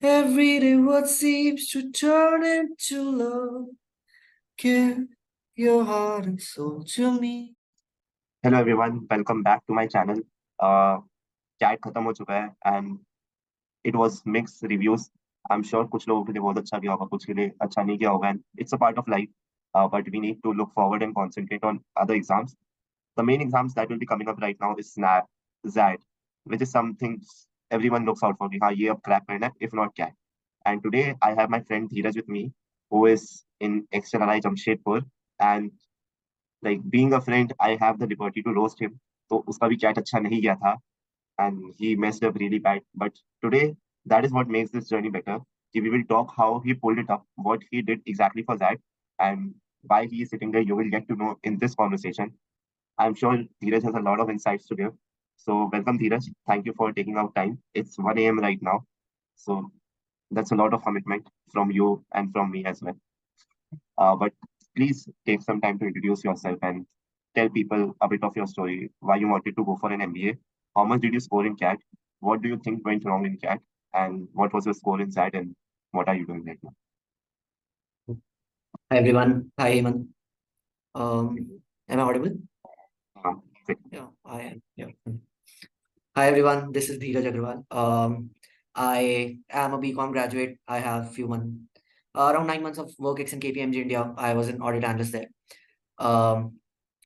Every day what seems to turn into love. Give your heart and soul to me. Hello everyone, welcome back to my channel. Chat खत्म हो चुका है and it was mix reviews. I am sure कुछ लोगों के लिए बहुत अच्छा गया होगा, कुछ के लिए अच्छा नहीं गया होगा, and it's a part of life, but we need to look forward and concentrate on other exams. The main exams that will be coming up right now is SNAP, ZAT, which is something everyone looks out for कि हाँ ये अब crack करना है, if not CAT. And today I have my friend Dheeraj with me, who is in XLRI Jamshedpur, and like being a friend, I have the liberty to roast him. तो उसका भी chat अच्छा नहीं गया था and he messed up really bad. But today, that is what makes this journey better. We will talk how he pulled it up, what he did exactly for that, and why he is sitting there. You will get to know in this conversation. I'm sure Dheeraj has a lot of insights to give. So welcome, Dheeraj. Thank you for taking out time. It's 1 a.m. right now. So that's a lot of commitment from you and from me as well. But please take some time to introduce yourself and tell people a bit of your story, why you wanted to go for an MBA, how much did you score in CAT, what do you think went wrong in CAT, and what was your score in SAT, and what are you doing right now? Hi everyone. Hi Hemant. Am I audible? Uh, Yeah, I am. Yeah. Hi everyone. This is Dheeraj Agarwal. I am a BCom graduate. I have around 9 months of work ex in KPMG India. I was an audit analyst there. Um,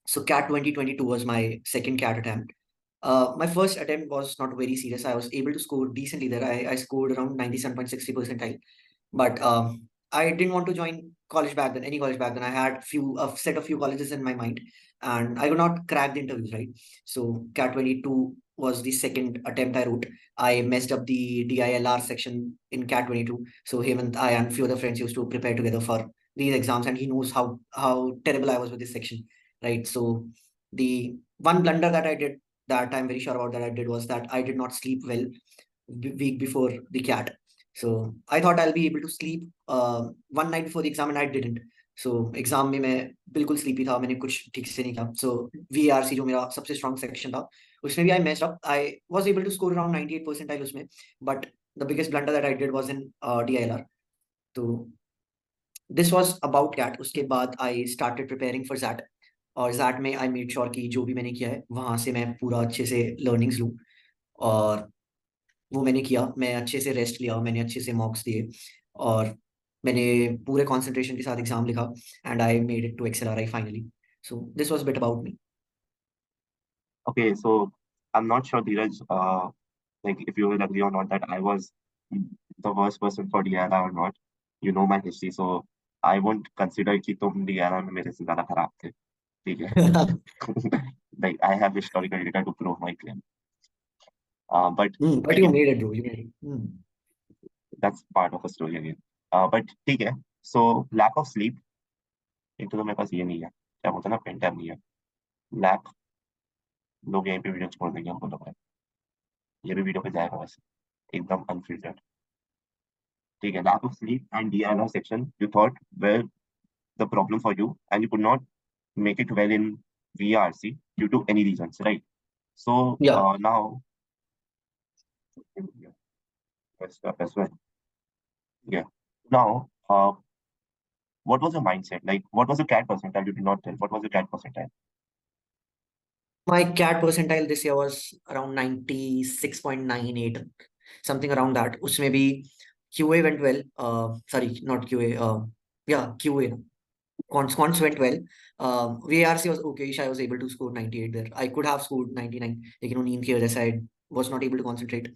so CAT 2022 was my second CAT attempt. My first attempt was not very serious. I was able to score decently there. I scored around 97.60 percentile. But I didn't want to join college back then, any college back then. I had a set of few colleges in my mind, and I could not crack the interviews, right? So CAT 22 was the second attempt I wrote. I messed up the DILR section in CAT 22. So him and I and few other friends used to prepare together for these exams, and he knows how terrible I was with this section, right? So the one blunder that I did, that I'm very sure about, that I did, was that I did not sleep well week before the CAT. So I thought I'll be able to sleep one night before the exam, and I didn't. So exam में मैं बिल्कुल sleepy था, मैंने कुछ ठीक से नहीं किया. सो VRC जो मेरा सबसे स्ट्रॉन्ग सेक्शन था, उसमें भी I messed up. I was able to score around 98 percentile उसमें, but the biggest blunder that I did was in DILR. तो दिस वाज अबाउट कैट. उसके बाद I started preparing for XAT, और XAT में I made sure कि जो भी मैंने किया है वहां से मैं पूरा अच्छे से लर्निंग्स लूँ. और वो मैंने किया. मैं अच्छे से रेस्ट लिया, मैंने अच्छे से मॉक्स दिए, और मैंने पूरे कंसंट्रेशन के साथ एग्जाम लिखा, and I made it to XLRI finally. So this was bit about me. okay, so I'm not sure, Dheeraj, like if you will agree or not that I was the worst person for DIR or not. You know my history, so I won't consider कि तुम DIR में मेरे से ज़्यादा खराब थे, ठीक है? Like I have historical data to prove my claim. But but ठीक यू है, made it bro, you made it. that's part of a story again. But ठीक है, so lack of sleep, एक तो मेरे पास ये नहीं है, क्या बोलते हैं ना, पेन टैब नहीं है, लैक, लोग यहीं पे वीडियो छोड़ देंगे हमको लग रहा है, ये भी वीडियो पे जाएगा वैसे, एकदम अनफिल्टर्ड. ठीक है, lack of sleep and DIR section you thought were the problem for you and you could not make it well in VRC due to any reasons, right? So या now, as well, yeah. Now, what was your mindset? Like, what was your CAT percentile? You did not tell. What was your CAT percentile? My CAT percentile this year was around 96.98, something around that. उसमें भी QA went well. Sorry, not QA. Yeah, QA. Cons went well. VARC was okay. I was able to score 98 there. I could have scored 99, लेकिन वो नींद की वजह से I was not able to concentrate.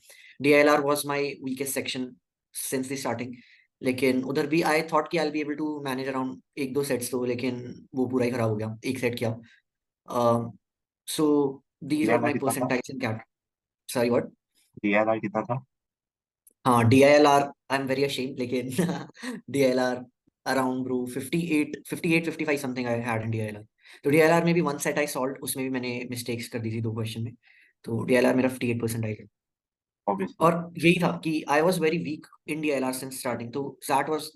DILR was my weakest section since the starting. लेकिन उधर भी I thought कि I'll be able to manage around एक दो सेट्स तो, लेकिन वो पूरा ही खराब हो गया, एक सेट किया. So these were DIR my कितना था? percentiles in CAT. Sorry, what? DIR कितना था? हाँ, DILR I'm very ashamed, लेकिन DILR around bro 58, 58, 55 something I had in DILR. तो DILR में भी one set I solved, उसमें भी मैंने mistakes कर दी थी 2 क्वेश्चन में. तो DILR मेरा 58% आई है. Obviously. और यही था कि I was very weak in DILR since starting. तो SAT was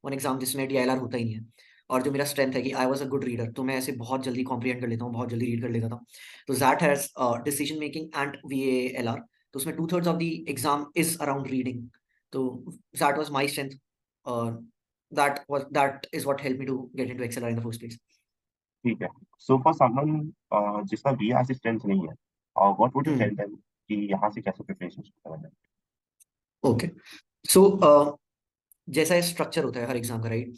one exam जिसमें DILR होता ही नहीं है. और जो मेरा स्ट्रेंथ है कि I was a good reader, तो मैं ऐसे बहुत जल्दी कॉम्प्रिहेंड कर लेता हूँ, बहुत जल्दी रीड कर लेता था. तो SAT has decision making and VALR. तो उसमें 2/3 of the exam is around reading. तो that was my strength, और that is what helped me to get into XLR in the first place. ठीक है। सो फॉर समवन जिसका VR strength नहीं है, what would you tell them कि यहाँ से कैसे प्रिपरेशन शुरू करना है? ओके, सो जैसा स्ट्रक्चर होता है हर एग्जाम का, राइट?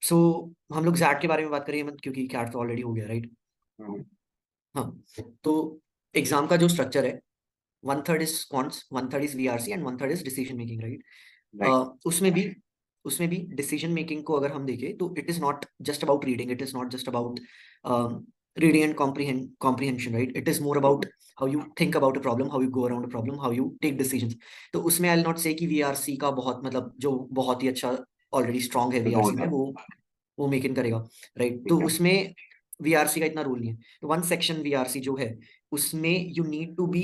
सो हम लोग जैट के बारे में बात करें मत, क्योंकि कैट तो ऑलरेडी हो गया, राइट? हम्म, हाँ, तो एग्जाम का जो स्ट्रक्चर है, 1/3 is quants, 1/3 is VRC and 1/3 is decision making, right? Right. उसमें भी डिसीजन मेकिंग को अगर हम देखें तो it is not just about reading, it is not just about reading and comprehension, right? It is more about how you think about a problem, how you go around a problem, how you take decisions. तो उसमें I will not से कि VRC का बहुत, मतलब जो बहुत ही अच्छा ऑलरेडी स्ट्रांग है वीआरसी रोल में, है। वो मेक इन करेगा, राइट? तो ठीक है। उसमें वीआरसी का इतना रोल नहीं है। तो वन सेक्शन वीआरसी जो है, उसमें you need to be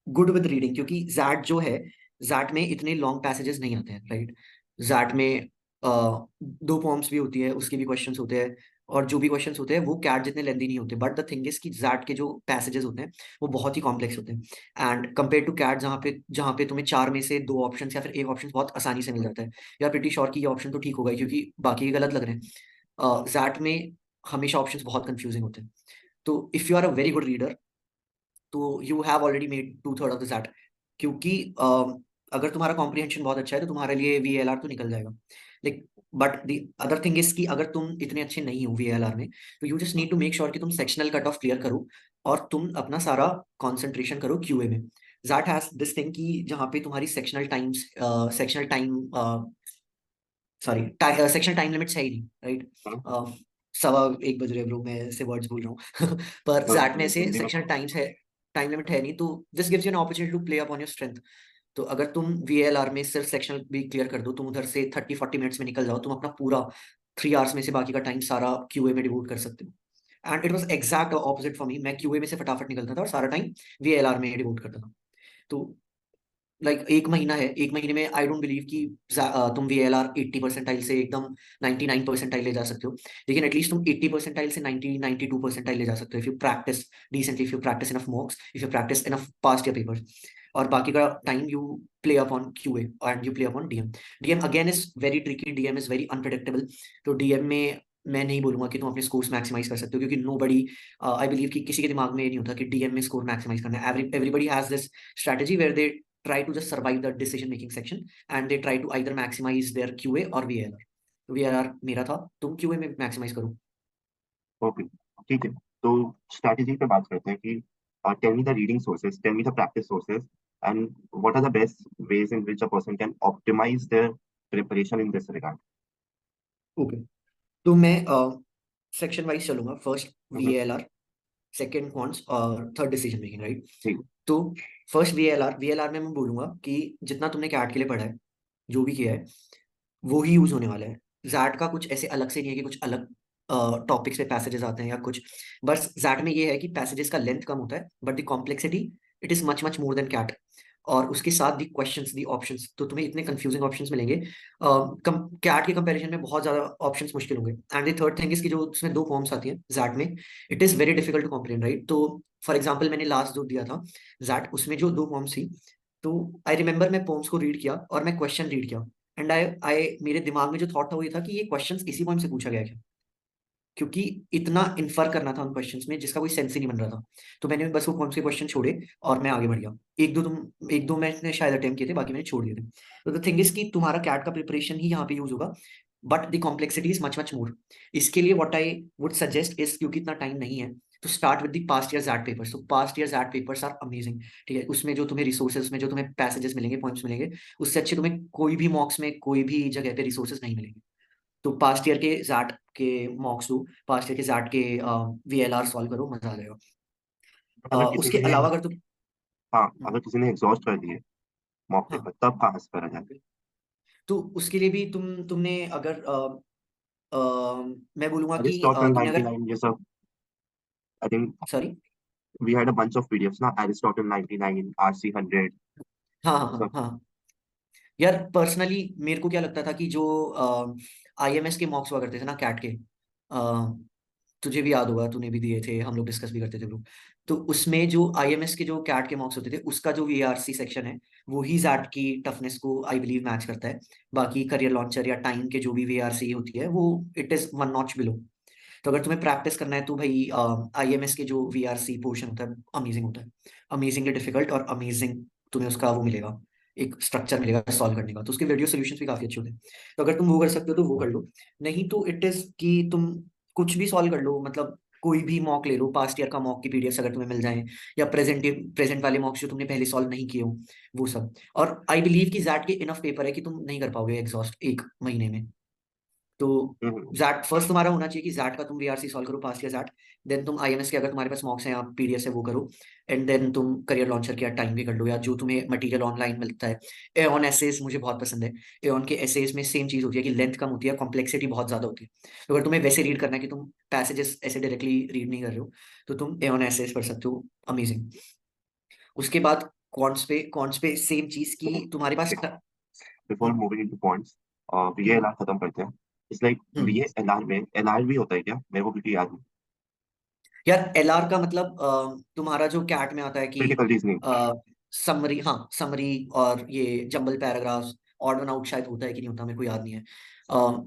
good with reading, क्योंकि जैट जो है, जैट में इतने लॉन्ग पैसेजेस नहीं आते हैं, राइट? जैट में 2 poems भी होती है, उसके भी क्वेश्चंस होते हैं, और जो भी क्वेश्चंस होते हैं वो कैट जितने लेंदी नहीं होते, बट द थिंग इज कि जैट के जो पैसेजेस होते हैं वो बहुत ही कॉम्प्लेक्स होते हैं, एंड कंपेयर टू कैट, जहाँ पे तुम्हें 4 में से 2 ऑप्शन या फिर एक ऑप्शन बहुत आसानी से मिल जाता है, या प्रिटी श्योर कि ये ऑप्शन तो ठीक होगा ही, क्योंकि बाकी के गलत लग रहे हैं। जैट में हमेशा ऑप्शंस बहुत कंफ्यूजिंग होते हैं। तो if you are a very good reader, तो you have already made 2/3 of the that, क्योंकि अगर तुम्हारा कॉम्प्रिहेंशन बहुत अच्छा है तो तुम्हारे लिए वीएलआर तो निकल जाएगा। Like, but the other thing is कि अगर तुम इतने अच्छे नहीं हो वीएलआर में, तो you just need to make sure कि तुम सेक्शनल कट ऑफ क्लियर करो, और तुम अपना सारा कंसंट्रेशन करो क्यूए में। दैट हैज दिस थिंग कि जहाँ पे तुम्हारी sectional time sorry sectional time limits है ही नहीं, राइट? हाँ, 1:15 बज रहे ब्रो, मैं ऐसे वर्ड्स बोल रहा हूँ पर कोई बात जैट में नहीं, से हिंदी में सेक्शनल बोलो। टाइम्स है, टाइम लिमिट है नहीं, तो this gives you an opportunity to play upon your strength. तो अगर तुम वीएलआर में सिर्फ सेक्शनल भी क्लियर कर दो, तुम उधर से 30-40 मिनट्स में निकल जाओ, तुम अपना पूरा 3 आवर्स में से बाकी का टाइम सारा क्यूए में डिवोट कर सकते हो। And it was exact opposite for me, मैं क्यूए में से फटाफट निकलता था और सारा टाइम वीएलआर में डिवोट करता था। तो लाइक 1 महीना है, 1 महीने में आई डोंट बिलीव कि तुम वीएलआर 80 परसेंटाइल से एकदम 99 परसेंटाइल ले जा सकते हो, लेकिन एटलीस्ट तुम 80 परसेंटाइल से 92 परसेंटाइल ले जा सकते हो, if you practice decently, if you practice enough मॉक्स, if you practice enough past year papers, और बाकी का time you play upon QA and you play upon DM. DM again is very tricky, DM is very unpredictable. तो DM में मैं नहीं बोलूंगा कि तुम अपने स्कोर्स मैक्सिमाइज कर सकते हो, क्योंकि नो बडी, आई बिलीव कि किसी के दिमाग में ये नहीं होता कि डीएम में स्कोर मैक्सिमाइज करना है। Everybody has this strategy where they try to just survive the decision making section, and they try to either maximize their QA or VLR. तो VLR मेरा था, तुम QA में मैक्सिमाइज करो। ओके, ठीक है। तो स्ट्रैटेजी पे बात करते हैं कि tell me the reading sources, tell me the practice sources, and what are the best ways in which a person can optimize their preparation in this regard. Okay, तो मैं सेक्शन वाइज चलूंगा। First hmm, VLR, second quants, और third decision making, right? ठीक। तो first VLR में मैं बोलूंगा कि जितना तुमने कैट के लिए पढ़ा है, जो भी किया है, वो ही यूज होने वाला है। जैट का कुछ ऐसे अलग से नहीं है कि कुछ अलग टॉपिक्स पे पैसेजेस आते हैं या कुछ। बस जैट में ये है कि पैसेजेस का लेंथ कम होता है, but the complexity, it is much much more than CAT. और उसके साथ दी क्वेश्चंस, दी ऑप्शंस, तो तुम्हें इतने कंफ्यूजिंग ऑप्शंस मिलेंगे, कैट के कंपैरिजन में बहुत ज्यादा ऑप्शंस मुश्किल होंगे। And the third thing is कि जो उसमें 2 फॉर्म्स आती हैं जैट में, it is very difficult to comprehend, right? तो फॉर एग्जाम्पल मैंने लास्ट जो दिया था जैट, उसमें जो 2 फॉर्म्स थी, तो आई रिमेंबर मैं पोम्स को रीड किया और मैं क्वेश्चन रीड किया, एंड आई मेरे दिमाग में जो थॉट था वो ये था कि ये क्वेश्चंस इसी पॉइंट से पूछा गया है क्या, क्योंकि इतना इन्फर करना था उन क्वेश्चंस में जिसका कोई सेंस ही नहीं बन रहा था। तो मैंने बस वो पॉइंट्स के क्वेश्चन छोड़े और मैं आगे बढ़ गया। एक दो मैंने शायद अटेम्प्ट किए थे, बाकी मैंने छोड़ दिए थे। तो द थिंग इज कि तुम्हारा कैट का प्रिपरेशन ही यहाँ पे यूज होगा, but the complexity is much much more. इसके लिए what I would suggest is, क्योंकि इतना टाइम नहीं है, तो start with the past year XAT papers. तो past year XAT papers are amazing, ठीक है? उसमें जो तुम्हें रिसोर्सेज में जो तुम्हें पैसेजेस मिलेंगे, पॉइंट्स मिलेंगे, उससे अच्छे तुम्हें कोई भी मॉक्स में कोई भी जगह पे रिसोर्सेज नहीं मिलेंगे। तो पास्ट ईयर के जैट के मॉक्स दो, पास्ट ईयर के जैट के वीएलआर सॉल्व करो, मजा आ जाएगा। अगर किसी उसके ने, अलावा अगर तुम, हाँ, हम्म, अगर किसी ने एग्जॉस्ट कर दिए मॉक हाँ, पेपर, तब कहाँ से करा जाए? तो उसके लिए भी तुमने अगर अ, मैं बोलूंगा कि एरिस्टोटल तुमने अगर, 99 ये सब, I think sorry, we had a bunch of PDFs ना, एरिस्टोटल 99, आरसी 100, हाँ हाँ हाँ सब। हाँ, यार पर्सनली मेरे को क्या लगता था कि जो आईएमएस के मॉक्स हुआ करते थे ना कैट के, तुझे भी याद होगा, तूने भी दिए थे, हम लोग डिस्कस भी करते थे लोग। तो उसमें जो आईएमएस के जो कैट के मॉक्स होते थे, उसका जो वीआरसी सेक्शन है वो ही जैट की टफनेस को आई बिलीव मैच करता है। बाकी करियर लॉन्चर या टाइम के जो भी वीआरसी होती है वो it is one notch below. तो अगर तुम्हें प्रैक्टिस करना है तो भाई आईएमएस के जो वीआरसी पोर्शन होता है अमेजिंग होता है, अमेजिंगली डिफिकल्ट और अमेजिंग तुम्हें उसका वो मिलेगा, एक स्ट्रक्चर मिलेगा सॉल्व करने का। तो उसके वीडियो सोल्यूशंस भी काफी अच्छे होते हैं। तो अगर तुम वो कर सकते हो तो वो कर लो। नहीं तो इट इज कि तुम कुछ भी सॉल्व कर लो, मतलब कोई भी मॉक ले लो, पास्ट ईयर का मॉक की पीडीएफ अगर तुम्हें मिल जाए, या प्रेजेंट वाले मॉक्स जो तुमने पहले सॉल्व नहीं किए हो वो सब। और आई बिलीव कि जैट के इनफ पेपर है कि तुम नहीं कर पाओगे एग्जॉस्ट एक महीने में। तो हम्म। जैट फर्स्ट तुम्हारा होना चाहिए कि जैट का तुम वीआरसी सॉल्व करो पास्ट ईयर जैट। देन तुम आईएमएस के अगर तुम्हारे पास मॉक्स हैं या पीडीएफ है वो करो। एंड देन तुम करियर लॉन्चर के टाइम भी कर लो, या जो तुम्हें मटेरियल ऑनलाइन मिलता है। एऑन एसेज मुझे बहुत पसंद है। एऑन के एसेज में सेम चीज होती है कि लेंथ कम होती है, कॉम्प्लेक्सिटी बहुत ज्यादा होती है। तो अगर तुम्हें वैसे रीड करना है कि तुम पैसेजेस ऐसे डायरेक्टली रीड नहीं कर रहे हो, तो तुम एऑन एसेज पढ़ सकते हो, अमेजिंग। उसके बाद कॉन्स पे सेम चीज की तुम्हारे पास बिफोर हम्म, मूविंग इनटू पॉइंट्स, वीए हम्म, एलआर खत्म करते हैं। It's like hmm. वीए एलआर में एलआर भी होता है क्या? मेरे को क्योंकि याद नहीं। यार एलआर का मतलब तुम्हारा जो कैट में आता है कि क्रिटिकल रीजनिंग। समरी, हाँ समरी, और ये jumble paragraphs, odd one out शायद होता है कि नहीं होता, मेरे को याद नहीं है।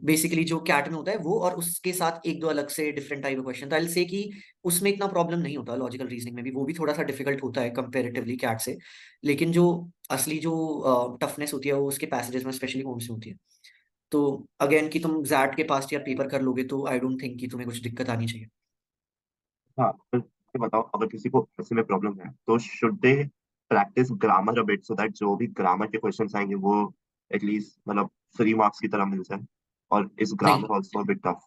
बेसिकली जो कैट में होता है वो, और उसके साथ एक दो अलग से डिफरेंट टाइप ऑफ क्वेश्चन, तो आई से कि उसमें इतना प्रॉब्लम नहीं होता। लॉजिकल रीजनिंग में भी वो भी थोड़ा सा डिफिकल्ट होता है कंपेरेटिवली कैट से। लेकिन जो असली जो टफनेस होती है वो उसके पैसेजेस में, स्पेशली होम्स में होती है। तो अगेन कि तुम जैट के पास या पेपर कर लोगे तो आई डोंट थिंक कि तुम्हें कुछ दिक्कत आनी चाहिए। हाँ, तो ये बताओ, अगर किसी को ऐसे में प्रॉब्लम है तो should they practice grammar a bit, so that जो भी ग्रामर के क्वेश्चंस आएंगे वो एटलीस्ट मतलब फ्री मार्क्स की तरह मिल जाए? और इस नहीं, ग्रामर ऑल्सो बिट टफ?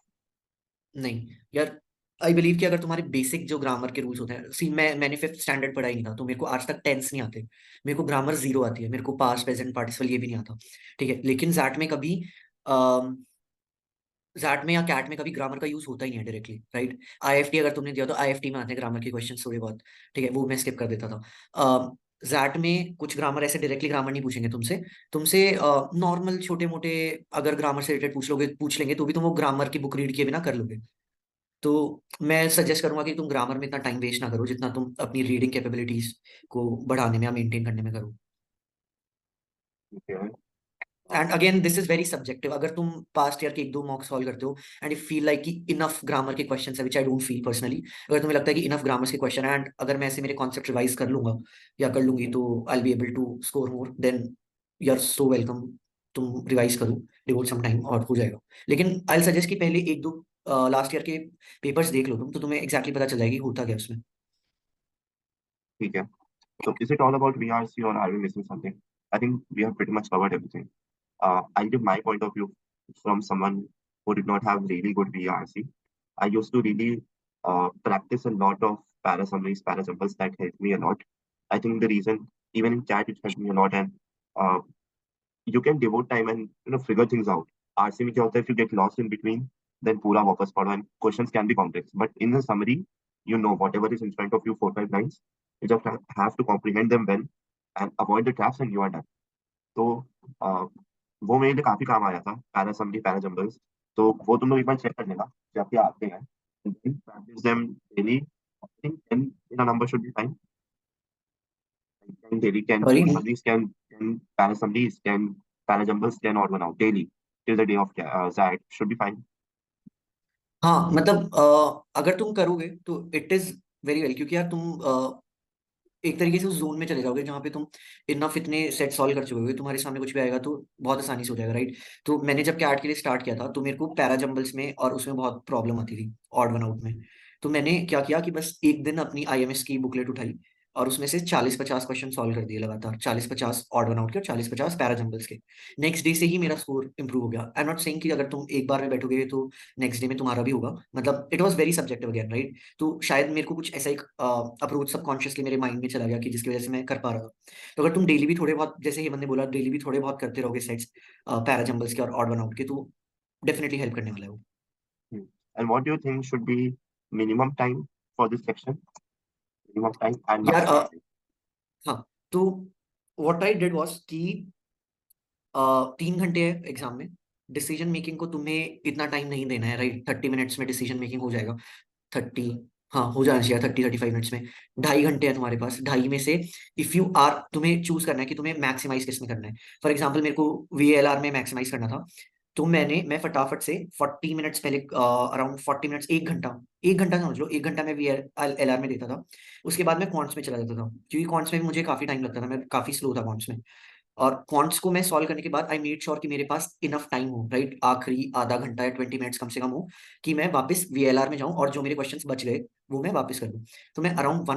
नहीं यार, आई बिलीव कि अगर तुम्हारे बेसिक जो ग्रामर के रूल्स होते हैं, सी मैंने फिफ्थ स्टैंडर्ड पढ़ा ही नहीं था, तो मेरे को आज तक टेंस नहीं आते। मेरे को ग्रामर जीरो आती है, मेरे को पास्ट प्रेजेंट पार्टिसिपल ये भी नहीं आता। ठीक है, लेकिन जैट में कभी जैट में या कैट में कभी ग्रामर का यूज होता ही नहीं है डायरेक्टली, राइट। आईएफटी अगर तुमने दिया तो आईएफटी में आते हैं ग्रामर के क्वेश्चन थोड़े बहुत। ठीक है, वो मैं स्किप कर देता था। जैट में कुछ ग्रामर ऐसे डायरेक्टली ग्रामर नहीं पूछेंगे तुमसे। तुमसे नॉर्मल छोटे मोटे अगर ग्रामर से रिलेटेड पूछ लेंगे तो भी तुम वो ग्रामर की बुक रीड किए बिना कर लोगे। तो मैं सजेस्ट करूंगा कि तुम ग्रामर में इतना टाइम वेस्ट ना करो जितना तुम अपनी रीडिंग कैपेबिलिटीज को बढ़ाने में या मेंटेन करने में करो। ठीक है। And again this is very subjective. अगर तुम पास्ट ईयर के एक दो मॉक सॉल्व करते हो एंड यू फील लाइक कि इनफ ग्रामर के क्वेश्चन है, विच आई डोंट फील पर्सनली, अगर तुम्हें लगता है कि इनफ ग्रामर के क्वेश्चन है एंड अगर मैं ऐसे मेरे कॉन्सेप्ट रिवाइज कर लूंगा या कर लूंगी तो I be able to score more, then you are so welcome. तुम रिवाइज करो, डिवोट सम टाइम, और हो जाएगा। लेकिन आई सजेस्ट कि पहले एक दो लास्ट ईयर के पेपर्स देख लो तुम, तो तुम्हें एग्जैक्टली पता चल जाएगी होता क्या है उसमें। ठीक है। So is it all about VRC or are we missing something? I think we have pretty much covered everything. I'll give my point of view from someone who did not have really good VRC. I used to really practice a lot of para summaries, para symbols that helped me a lot. I think the reason, even in chat, it helped me a lot, and uh, you can devote time and figure things out. RC में क्या होता है, if you get lost in between, then पूरा वापस पढ़ो, and questions can be complex. But in the summary, you know whatever is in front of you, 4 5 lines. You just have to comprehend them well and avoid the traps, and you are done. तो uh, वो मेरे लिए काफी काम आया था, para summary, para jumbles. तो वो तुम लोग एक बार चेक कर लेना जब भी आते हैं। Practice them daily. I think 10 in a number should be fine. 10 daily can sorry. summaries, can para summaries, can para jumbles, can odd one out daily till the day of Zag should be fine. हाँ मतलब अगर तुम करोगे तो it is very well, क्योंकि यार तुम एक तरीके से उस जोन में चले जाओगे जहाँ पे तुम इनफ इतने सेट सॉल्व कर चुके होगे, तुम्हारे सामने कुछ भी आएगा तो बहुत आसानी से हो जाएगा, राइट। तो मैंने जब कैट के लिए स्टार्ट किया था तो मेरे को पैरा जंबल्स में और उसमें बहुत प्रॉब्लम आती थी, ऑड वन आउट में। तो मैंने क्या किया कि बस एक दिन अपनी आईएमएस की बुकलेट उठाई और उसमें से 40-50 क्वेश्चन सॉल्व कर दिए लगातार, 40-50 ऑड वन आउट के और 40-50 पैरा जंबल्स के। नेक्स्ट डे से ही मेरा स्कोर इंप्रूव हो गया। आई एम नॉट सेइंग कि अगर तुम एक बार में बैठोगे तो नेक्स्ट डे में तुम्हारा भी होगा, मतलब it was very subjective again, right. तो शायद मेरे को कुछ ऐसा एक अप्रोच सबकॉन्शियसली मेरे माइंड में चला गया कि जिसकी वजह से मैं कर पा रहा था। तो अगर तुम डेली भी थोड़े बहुत, जैसे हेमंत ने बोला, डेली भी थोड़े बहुत करते रहोगे सेट्स पैरा जंबल्स के और ऑड वन आउट के, तो डेफिनेटली हेल्प करने वाला है वो। Hmm. And what do you think should be minimum time for this section? Minimum time and यार maximum time. हाँ, तो व्हाट आई डिड वाज कि 3 घंटे है एग्जाम में। डिसीजन मेकिंग को तुम्हें इतना टाइम नहीं देना है, राइट। 30 मिनट्स में डिसीजन मेकिंग हो जाएगा। 30, हाँ हो जाना चाहिए 30-35 मिनट्स में। 2.5 घंटे है तुम्हारे पास, ढाई में से इफ यू आर, तुम्हें चूज करना है कि तुम्हें मैक्सिमाइज किस में करना है। फॉर एग्जाम्पल मेरे को वीएलआर में मैक्सिमाइज करना था, तो मैं फटाफट से 40 मिनट्स पहले, अराउंड 40 मिनट्स, 1 घंटा, 1 घंटा समझ लो, 1 घंटा मैं वीएलआर में देता था। उसके बाद मैं क्वांट्स में चला जाता था, क्योंकि क्वांट्स में भी मुझे काफी टाइम लगता था, मैं काफी स्लो था क्वांट्स में। और क्वांट्स को मैं सॉल्व करने के बाद आई मेड श्योर कि मेरे पास इनफ टाइम हो, राइट, आखिरी आधा घंटा या 20 मिनट्स कम से कम हो, कि मैं वापस वीएलआर में जाऊं और जो मेरे क्वेश्चंस बच गए वो मैं वापस कर दूं। तो मैं around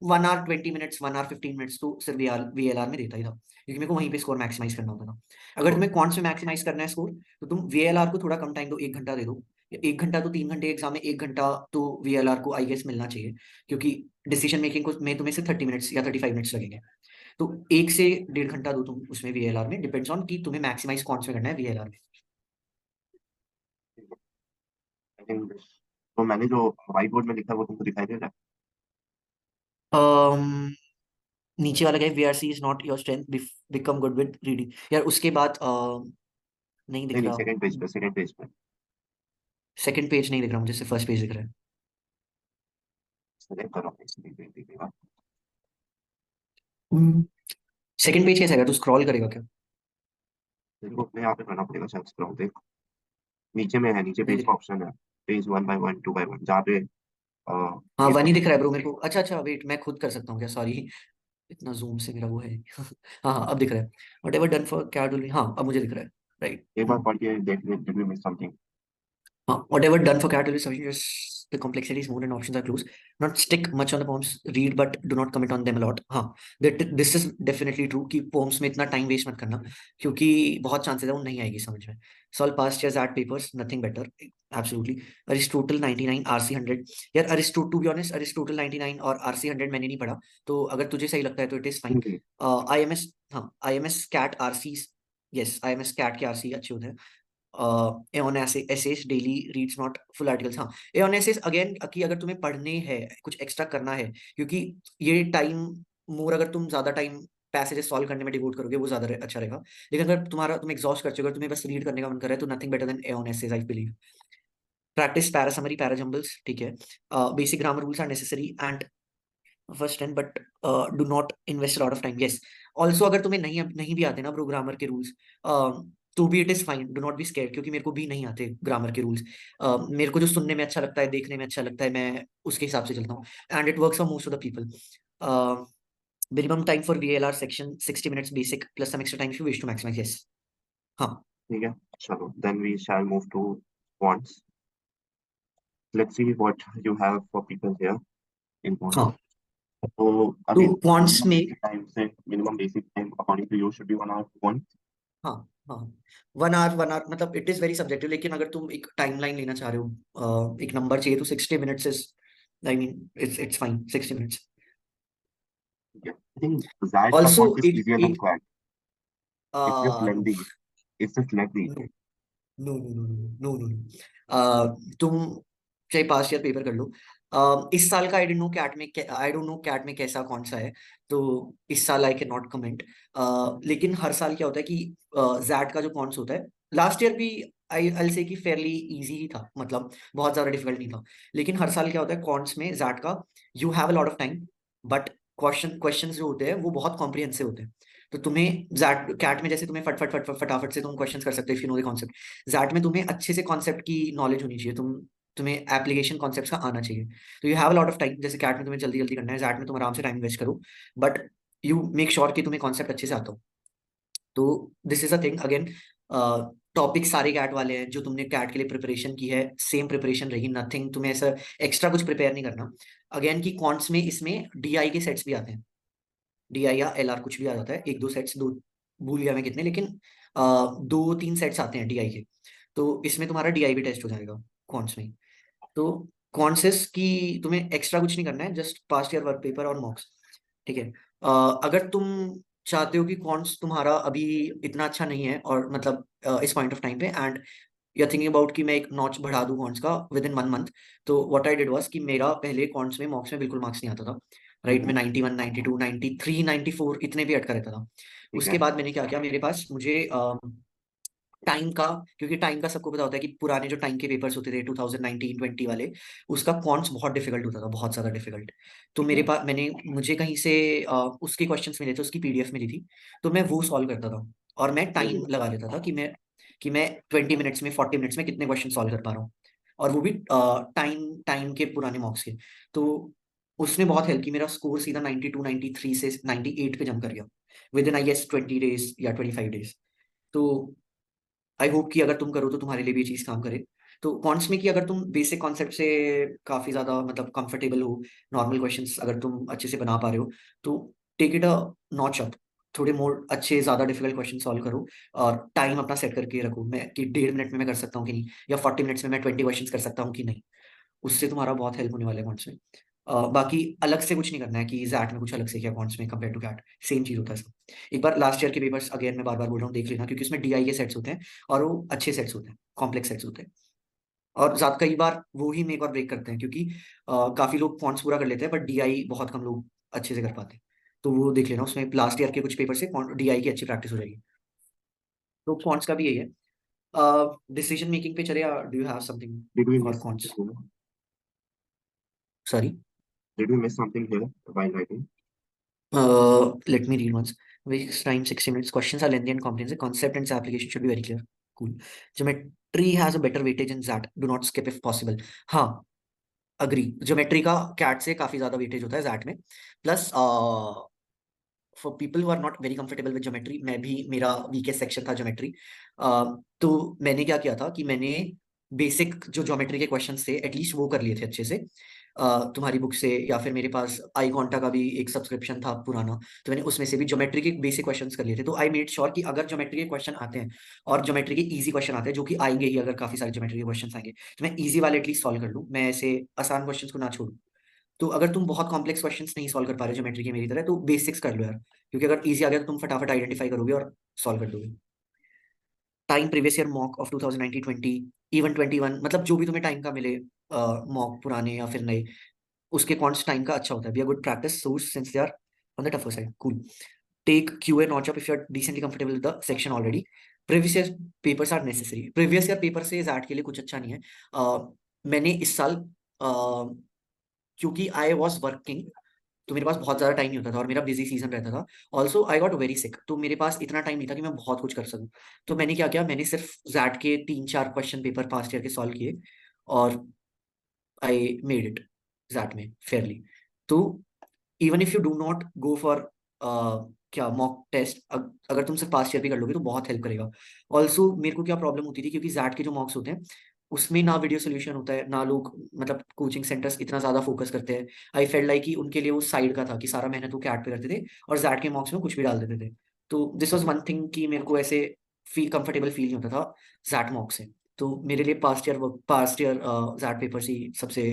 1 hour 20 minutes, 1 hour 15 minutes तो सिर्फ वीएलआर में देता ही था, क्योंकि मेरे को वहीं पे स्कोर मैक्सिमाइज करना होता था। अगर तुम्हें क्वांट्स में मैक्सिमाइज करना है स्कोर, तो तुम वीएलआर को थोड़ा कम टाइम दो, 1 घंटा दे दो। 1 घंटा तो 3 घंटे एग्जाम में, 1 घंटा तो वीएलआर को आई गेस मिलना चाहिए, क्योंकि डिसीजन मेकिंग को में तुम्हें सिर्फ 30 मिनट्स या 35 मिनट्स लगेंगे। तो 1 से 1.5 घंटा दो तुम उसमें वीएलआर में, डिपेंड्स ऑन कि तुम्हें मैक्सिमाइज कौन से करना है वीएलआर में। आई थिंक तो मैंने जो व्हाइट बोर्ड में लिखा है वो तुमको दिखाई दे रहा है? अम्म, नीचे वाला क्या है, VRC is not your strength, become good with reading. यार उसके बाद नहीं नहीं दिख नहीं, रहा। सेकंड पेज पे। सेकंड पेज नहीं दिख रहा मुझे, सिर्फ फर्स्ट पेज दिख रहा है। सेलेक्ट करो, सेकंड पेज दिखेगा। सेकंड पेज कैसे आएगा, तू स्क्रॉल करेगा क्या? तेरे को अपने यहाँ पे करना पड़ेगा शायद स्क्रॉल, देख नीचे में है, नीचे नहीं पेज दिख का ऑप्शन है। पेज 1 बाय 1, 2 बाय 1, जहाँ पे हाँ, ये वन ही दिख क्वेश्चन। रहा है ब्रो मेरे को। अच्छा अच्छा, वेट, मैं खुद कर सकता हूँ क्या, सॉरी, इतना जूम से मेरा वो है। हाँ हाँ, अब दिख रहा है। Whatever done for CAT will be, हाँ अब मुझे दिख रहा है, राइट। एक बार पढ़ के देख ले, did we miss something? Whatever done for cat will be sufficient, just the complexity is more and options are close. Not stick much on the poems, read but do not comment on them a lot. हाँ, this is definitely true कि poems में इतना time waste मत करना, क्योंकि बहुत chances है वो नहीं आएगी समझ में। Solve past years art papers, nothing better. Absolutely. Aristotle 99, RC 100। यार Aristo, to be honest, Aristotle 99 और RC 100 मैंने नहीं पढ़ा, तो अगर तुझे सही लगता है तो इट इज फाइन। IMS, हाँ IMS CAT RC, yes IMS CAT के आरसी अच्छे होते हैं। Aeon essays daily reads not full articles, हाँ। एऑन एसेस अगेन कि अगर तुम्हें पढ़ने हैं, कुछ एक्स्ट्रा करना है, क्योंकि ये टाइम मोर, अगर तुम ज्यादा टाइम पैसेजेस सॉल्व करने में डिवोट करोगे वो ज्यादा अच्छा रहेगा। लेकिन अगर तुम एग्जॉस्ट कर चुके हो, तुम्हें बस रीड करने का मन कर रहा है, तो nothing better than Aeon essays I believe. Practice para summary, para jumbles, ठीक है। Basic grammar rules are necessary and first and, but do not invest lot of time, yes. Also अगर तुम्हें नहीं नहीं भी आते ना ब्रो ग्रामर के रूल्स, तो भी it is fine, do not be scared, क्योंकि मेरे को भी नहीं आते ग्रामर के रूल्स। मेरे को जो सुनने में अच्छा लगता है, देखने में अच्छा लगता है, मैं उसके हिसाब से चलता हूँ, and it works for most of the people. Minimum time for VLR section 60 minutes basic plus some extra time if you wish to maximise, yes. हाँ ठीक है, चलो then we shall move to points. Let's see what you have for people here in points. हाँ, तो तो again quants minimum में, basic time से minimum basic time according to you should be 1 our point. हाँ हाँ, 1 our मतलब it is very subjective, लेकिन अगर तुम एक टाइमलाइन लेना चाह रहे हो, एक नंबर चाहिए, तो 60 minutes is, I mean it's fine, 60 minutes. ठीक है, आई थिंक ज़ैड का ऑल्सो पॉइंट इज एक इजियर देन एक quad. It's just no lengthy, it's just lengthy. No no no no no no no, तुम चाहे past year paper कर लो। इस साल का आई डोंट नो कैट में कैसा कौन सा है, तो इस साल आई कैन नॉट कमेंट। लेकिन हर साल क्या होता है कि जैट का जो कॉन्स होता है, लास्ट ईयर भी आई से कि फेयरली इजी ही था, मतलब बहुत ज्यादा डिफिकल्ट नहीं था। लेकिन हर साल क्या होता है कॉन्स में जैट का, you have a lot of time, but question जो होते हैं वो बहुत कॉम्प्रिहेंसिव होते हैं। तो तुम्हें जैट कैट में जैसे तुम्हें फट फट फट फट फटाफट से तुम क्वेश्चंस कर सकते हो if you know the concept, XAT में तुम्हें अच्छे से कॉन्सेप्ट की नॉलेज होनी चाहिए, तुम्हें एप्लीकेशन कॉन्सेप्ट का आना चाहिए। तो you have a lot of time, जैसे कैट में तुम्हें जल्दी जल्दी करना है, जैट में तुम आराम से टाइम वेस्ट करो, बट यू मेक श्योर कि तुम्हें कॉन्सेप्ट अच्छे से आता हो। तो this is a thing again, topic सारे कैट वाले हैं, जो तुमने कैट के लिए प्रिपरेशन की है सेम प्रिपरेशन रही, नथिंग, तुम्हें ऐसा एक्स्ट्रा कुछ प्रिपेयर नहीं करना। अगेन की कॉन्ट्स में इसमें डीआई के सेट्स भी आते हैं, डीआई या एलआर कुछ भी आ जाता है, एक दो सेट्स, दो भूल गया मैं कितने, लेकिन 2-3 सेट्स आते हैं डीआई के। तो इसमें तुम्हारा डीआई भी टेस्ट हो जाएगा कॉन्ट्स में। तो कॉन्सेस की तुम्हें एक्स्ट्रा कुछ नहीं करना है, just passed year work paper और मॉक्स, ठीक है। अगर तुम चाहते हो कि कॉन्स तुम्हारा अभी इतना अच्छा नहीं है, और मतलब इस पॉइंट ऑफ टाइम पे, and you are thinking about कि मैं एक नॉच बढ़ा दूं कॉन्स का विद इन 1 मंथ, तो व्हाट आई डिड वाज कि मेरा पहले कॉन्स में मॉक्स में बिल्कुल मार्क्स नहीं आता था, राइट। मैं 91, 92, 93, 94 इतने भी अटका रहता था। ठीक उसके है। बाद मैंने क्या किया, मेरे पास मुझे टाइम का, क्योंकि टाइम का सबको पता होता है कि पुराने जो टाइम के पेपर्स होते थे 2019-20 वाले, उसका क्वांट्स बहुत डिफिकल्ट होता था, बहुत ज्यादा डिफिकल्ट। तो ठीक मेरे है। पास मैंने मुझे कहीं से उसके क्वेश्चंस मिले थे, उसकी पीडीएफ मिली थी, तो मैं वो सॉल्व करता था। और मैं वेरी टाइम लगा लेता था कि मैं 20 मिनट्स में 40 मिनट्स में कितने क्वेश्चन सॉल्व कर पा रहा हूँ, और वो भी टाइम टाइम के पुराने मॉक्स के। तो उसने बहुत हेल्प की, मेरा स्कोर सीधा 92-93 से 98 पे जंप कर गया within I guess 20 days या 25 डेज। तो आई होप कि अगर तुम करो तो तुम्हारे लिए भी ये चीज काम करे। तो कॉन्ट्स में कि अगर तुम बेसिक कॉन्सेप्ट से काफी ज्यादा मतलब कंफर्टेबल हो, नॉर्मल क्वेश्चंस अगर तुम अच्छे से बना पा रहे हो, तो take it a notch up, थोड़े मोर अच्छे ज्यादा डिफिकल्ट क्वेश्चन सॉल्व करो। और टाइम अपना सेट करके रखो, मैं कि 1.5 मिनट में मैं कर सकता हूँ कि नहीं, या 40 मिनट्स में मैं 20 क्वेश्चन कर सकता हूँ कि नहीं। उससे तुम्हारा बहुत हेल्प होने वाला है कॉन्ट्स में। बाकी अलग से कुछ नहीं करना है कि जैट में कुछ अलग से किया कॉन्ट्स में कंपेयर टू कैट, सेम चीज होता है सब। एक बार लास्ट ईयर के पेपर्स अगेन मैं बार बार बोल रहा हूँ देख लेना, क्योंकि उसमें डीआई के सेट्स होते हैं, और वो अच्छे सेट्स होते हैं, कॉम्प्लेक्स सेट्स होते हैं। और ज्यादा कई बार वो ही मेक और ब्रेक करते हैं, क्योंकि काफी लोग कॉन्ट्स पूरा कर लेते हैं, बट डीआई बहुत कम लोग अच्छे से कर पाते हैं। तो वो देख लेना, उसमें लास्ट ईयर के कुछ पेपर से डीआई की अच्छी प्रैक्टिस हो जाएगी। तो कॉन्ट्स का भी यही है। डिसीजन मेकिंग पे चले, या do you have something Did we for miss something counts? here? Sorry. Did we miss something here while writing? Let me read once. Waste time 60 minutes. Questions are lengthy and comprehensive. Concept and its application should be very clear. Cool. Geometry has a better weightage in ZAT. Do not skip if possible. हाँ, agree. Geometry का CAT से काफी ज्यादा weightage होता है XAT में। Plus for people who are not very comfortable with geometry, मैं भी, मेरा वीकेस्ट सेक्शन था ज्योमेट्री। तो मैंने क्या किया था कि मैंने बेसिक जो ज्योमेट्री के क्वेश्चंस थे एटलीस्ट वो कर लिए थे अच्छे से, तुम्हारी बुक से, या फिर मेरे पास आई कॉन्टा का भी एक सब्सक्रिप्शन था पुराना, तो मैंने उसमें से भी ज्योमेट्री के बेसिक क्वेश्चंस कर लिए थे। तो आई मेड श्योर कि अगर ज्योमेट्री के क्वेश्चन आते हैं, और ज्योमेट्री के इजी क्वेश्चन आते हैं, जो कि आएंगे ही, अगर काफी सारे ज्योमेट्री के क्वेश्चन आएंगे, तो मैं इजी वाले एटलीस्ट सॉल्व कर लूँ, मैं ऐसे आसान क्वेश्चन को ना छोड़ूं। तो अगर तुम बहुत कॉम्प्लेक्स क्वेश्चंस नहीं सॉल्व कर पा रहे ज्योमेट्री के मेरी तरह, तो बेसिक्स कर लो यार, क्योंकि अगर इजी आ गया तो तुम फटाफट आइडेंटिफाई करोगे और सॉल्व कर दोगे। Time previous year mock of 2019, 20, even 21, मतलब जो भी तुम्हें टाइम का मिले मॉक, पुराने या फिर नए, उसके कॉन्ट्स टाइम का अच्छा होता है। Be a good practice source since they are on the tougher side. Cool. Take QA notch up if you are decently comfortable with the section already. Previous year papers are necessary. Previous year paper से XAT के लिए कुछ अच्छा नहीं है। मैंने इस साल क्योंकि आई वॉज वर्किंग, तो मेरे पास बहुत ज्यादा टाइम नहीं होता था, और मेरा बिजी सीजन रहता था। Also I got very sick, तो मेरे पास इतना टाइम नहीं था कि मैं बहुत कुछ कर सकूं। तो मैंने क्या किया, मैंने सिर्फ जैट के 3-4 क्वेश्चन पेपर पास्ट ईयर के सॉल्व किए, और आई मेड इट जैट में फेयरली। तो even if you do not go for क्या मॉक टेस्ट, अगर तुम सिर्फ पास्ट ईयर भी कर लोगे तो बहुत हेल्प करेगा। ऑल्सो मेरे को क्या प्रॉब्लम होती थी, क्योंकि जैट के जो मॉक्स होते हैं उसमें ना वीडियो सोल्यूशन होता है, ना लोग मतलब कोचिंग सेंटर्स इतना ज्यादा फोकस करते हैं। आई फेल्ट लाइक कि उनके लिए उस साइड का था कि सारा मेहनत वो कैट पे करते थे, और जैट के मॉक्स में कुछ भी डाल देते थे। तो दिस वॉज वन थिंग कि मेरे को ऐसे कंफर्टेबल फील नहीं होता था जैट मॉक से। तो मेरे लिए पास्ट ईयर जैट पेपर ही सबसे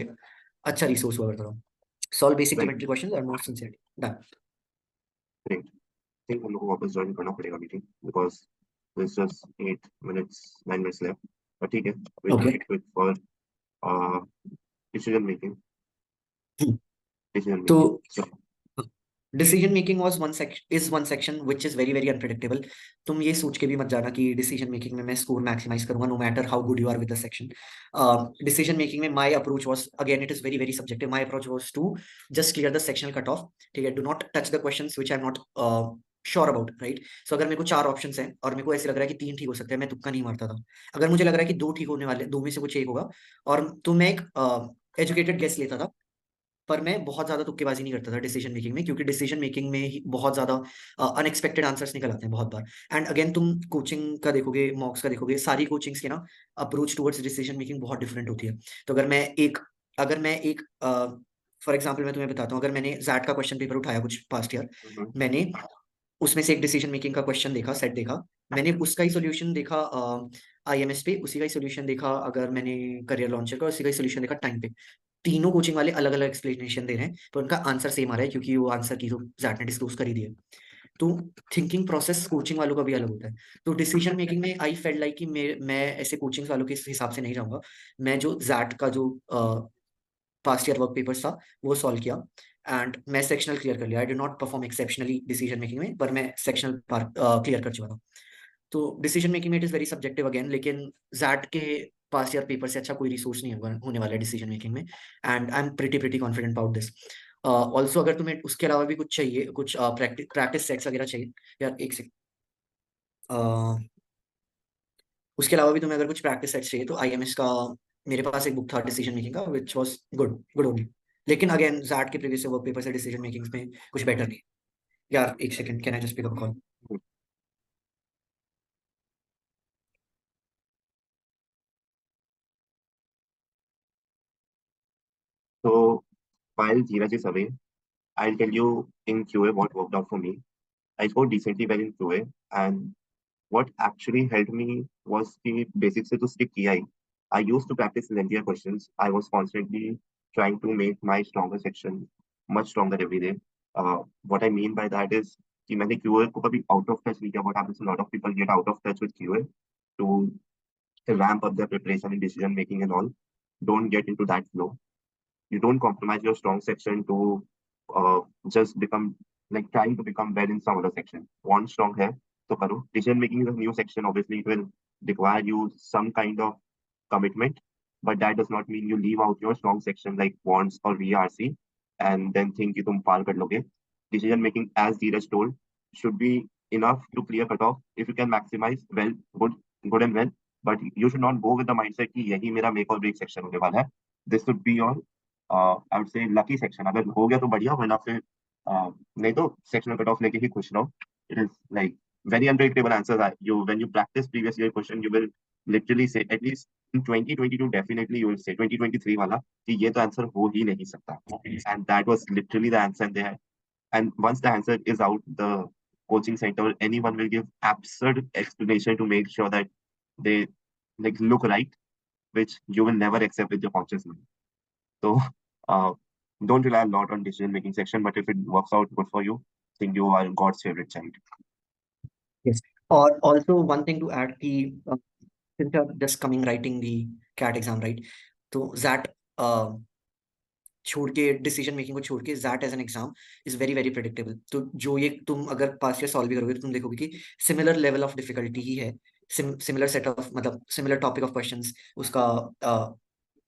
अच्छा रिसोर्स हुआ करता था। Solve basic Right. Geometry questions और notes sincerely done. Great. I think हम लोग को वापस ज्वाइन करना पड़ेगा meeting because there's just 8 minutes 9 minutes left. but ठीक है, we'll okay. make it quick for uh, decision making. Decision तो making. So decision making was one section which is very very unpredictable. तुम ये सोच के भी मत जाना कि डिसीजन मेकिंग में मैं स्कोर मैक्सिमाइज करूंगा, no matter how good you are with the section. Decision making में my approach was, again it is very very subjective, my approach was to just clear the sectional cut off. ठीक है, do not touch the questions which I am not sure about, right. So अगर मेरे को 4 options हैं और मेरे को ऐसे लग रहा है कि 3 ठीक हो सकते हैं, मैं तुक्का नहीं मारता था। अगर मुझे लग रहा है कि 2 ठीक होने वाले, 2 में से कुछ एक होगा, और तो मैं एक एजुकेटेड गेस लेता था। पर मैं बहुत ज्यादा तुक्केबाजी नहीं करता था डिसीजन मेकिंग में, क्योंकि डिसीजन मेकिंग में ही बहुत ज्यादा अनएक्सपेक्टेड आंसर्स निकल आते हैं बहुत बार। एंड अगेन तुम कोचिंग का देखोगे, मॉक्स का देखोगे, सारी कोचिंग्स के ना अप्रोच टुवर्ड्स डिसीजन मेकिंग बहुत डिफरेंट होती है। तो अगर मैं एक फॉर एग्जाम्पल मैं तुम्हें बताता हूँ, अगर मैंने जैट का क्वेश्चन पेपर उठाया कुछ पास्ट ईयर, mhm. मैंने उसमें से एक डिसीजन मेकिंग का क्वेश्चन देखा, सेट देखा, मैंने उसका ही सोल्यूशन देखा आईएमएस पे, उसी का ही सोल्यूशन देखा, अगर मैंने करियर लॉन्चर का उसी का ही सोल्यूशन देखा टाइम पे। तीनों कोचिंग वाले अलग अलग एक्सप्लेनेशन दे रहे हैं, पर उनका आंसर सेम आ रहा है, क्योंकि वो आंसर की तो जैट ने डिस्क्लोज कर ही दिया। तो थिंकिंग प्रोसेस कोचिंग वालों का भी अलग होता है। तो डिसीजन मेकिंग में आई फेल्ट लाइक कि मैं ऐसे कोचिंग वालों के हिसाब से नहीं रहूंगा। मैं जो जैट का जो पास्ट ईयर वर्क पेपर्स था वो सॉल्व किया, एंड मैं सेक्शनल क्लियर कर लिया। I did not perform exceptionally decision making में, पर मैं सेक्शनल क्लियर कर चुका था। तो डिसीजन मेकिंग में it is very subjective again, लेकिन जैट के पास ईयर पेपर से अच्छा कोई रिसोर्स नहीं होने वाला है डिसीजन मेकिंग में, and I am pretty confident about this. Also अगर तुम्हें उसके अलावा भी कुछ चाहिए, कुछ प्रैक्टिस सेट्स वगैरह चाहिए यार, एक सेकंड, उसके अलावा भी तुम्हें अगर कुछ प्रैक्टिस सेट्स चाहिए तो आईएमएस का मेरे पास एक बुक था डिसीजन मेकिंग का, which was good good only. लेकिन अगेन जैट के प्रीवियस वर्क पेपर से डिसीजन मेकिंग में कुछ बेटर नहीं। यार एक second, can I just pick up call? So while Dheeraj is away, I'll tell you in QA what worked out for me. I scored decently well in QA, and what actually helped me was the basics to stick KI. I used to practice lengthier questions. I was constantly trying to make my stronger section much stronger every day. What I mean by that is कि मैंने QA को कभी out of touch नहीं किया. What happens? A lot of people get out of touch with QA to ramp up their preparation and decision making and all. Don't get into that flow. You don't compromise your strong section to just become like trying to become well in some other section. Want strong है तो करो. Decision making is a new section. Obviously, it will require you some kind of commitment, but that does not mean you leave out your strong section like wants or VRC and then think कि तुम पार कर लोगे. Decision making, as Dheeraj told, should be enough to clear cutoff. If you can maximize, well, good and well. But you should not go with the mindset कि यही मेरा make or break section होने वाला है. This should be your I would say lucky section. अगर हो गया तो बढ़िया, वरना फिर नहीं तो सेक्शनल कट ऑफ लेके ही खुश रहो. It is like very unpredictable answers. You when you practice previous year question, you will literally say at least in 2022 definitely you will say 2023 वाला कि ये तो आंसर हो ही नहीं सकता. And that was literally the answer there. And once the answer is out, the coaching center or anyone will give absurd explanation to make sure that they like look right, which you will never accept with your conscious mind. So uh, don't rely a lot on decision making section, but if it works out good for you, think you are God's favorite child. Yes. Or also one thing to add कि since you're just coming writing the CAT exam, right? तो ZAT छोड़ के, decision making को छोड़ के, that as an exam is very very predictable. तो जो ये तुम अगर पास ईयर सॉल्व भी करोगे तो तुम देखोगे कि सिमिलर लेवल ऑफ डिफिकल्टी ही है, सिमिलर सेट ऑफ मतलब सिमिलर टॉपिक ऑफ क्वेश्चंस, उसका